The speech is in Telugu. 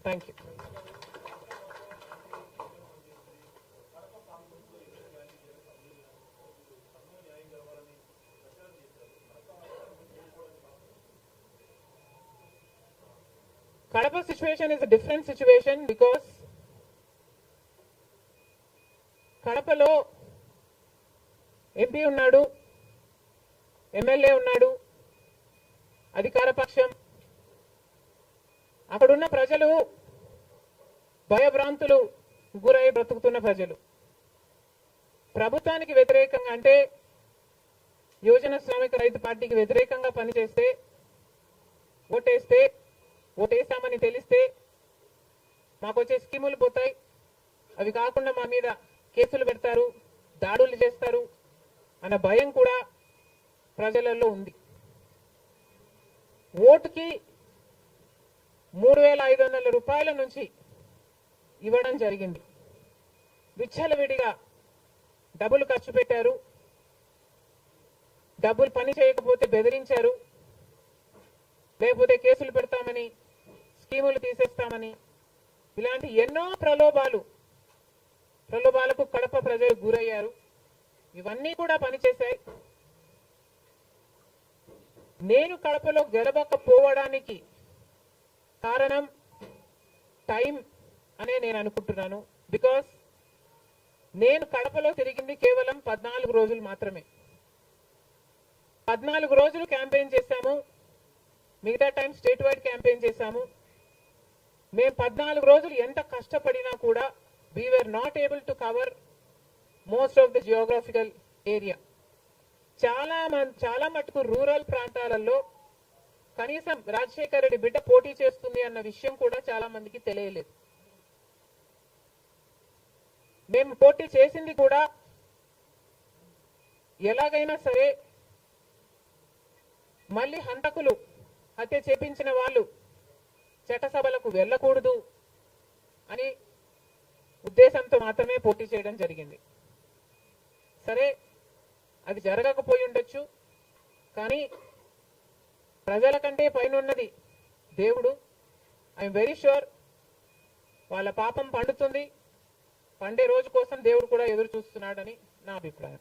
Thank you. Kadapa situation is a different situation because కడపలో ఎంపీ ఉన్నాడు, ఎమ్మెల్యే ఉన్నాడు, అధికార పక్షం. అక్కడున్న ప్రజలు భయభ్రాంతులు గురై బ్రతుకుతున్న ప్రజలు. ప్రభుత్వానికి వ్యతిరేకంగా అంటే యువజన శ్రామిక రైతు పార్టీకి వ్యతిరేకంగా పనిచేస్తే, ఓటేస్తామని తెలిస్తే మాకు వచ్చే స్కీములు పోతాయి, అవి కాకుండా మా మీద కేసులు పెడతారు, దాడులు చేస్తారు అన్న భయం కూడా ప్రజలలో ఉంది. ఓటుకి 3,500 రూపాయల నుంచి ఇవ్వడం జరిగింది. విచ్చలవిడిగా డబ్బులు ఖర్చు పెట్టారు, డబ్బులు పని చేయకపోతే బెదిరించారు, లేకపోతే కేసులు పెడతామని, స్కీములు తీసేస్తామని, ఇలాంటి ఎన్నో ప్రలోభాలకు కడప ప్రజలు గురయ్యారు. ఇవన్నీ కూడా పనిచేశాయి. నేను కడపలో గెలవకపోవడానికి కారణం టైం అనే నేను అనుకుంటున్నాను. బికాస్ నేను కడపలో తిరిగింది కేవలం 14 రోజులు మాత్రమే. 14 రోజులు క్యాంపెయిన్ చేశాము, మిగతా టైం స్టేట్ వైడ్ క్యాంపెయిన్ చేశాము. మేము 14 రోజులు ఎంత కష్టపడినా కూడా we were not able to cover most of the geographical area. చాలా మటుకు రూరల్ ప్రాంతాలలో కనీసం రాజశేఖర రెడ్డి బిడ్డ పోటీ చేస్తుంది అన్న విషయం కూడా చాలా మందికి తెలియలేదు. మేము పోటీ చేసింది కూడా ఎలాగైనా సరే మళ్ళీ హంతకులు, హత్య చేపించిన వాళ్ళు చట్టసభలకు వెళ్ళకూడదు అని ఉద్దేశంతో మాత్రమే పోటీ చేయడం జరిగింది. సరే, అది జరగకపోయి ఉండొచ్చు, కానీ ప్రజల కంటే పైన ఉన్నది దేవుడు. ఐఎమ్ వెరీ ష్యూర్ వాళ్ళ పాపం పండుతుంది, పండే రోజు కోసం దేవుడు కూడా ఎదురు చూస్తున్నాడని నా అభిప్రాయం.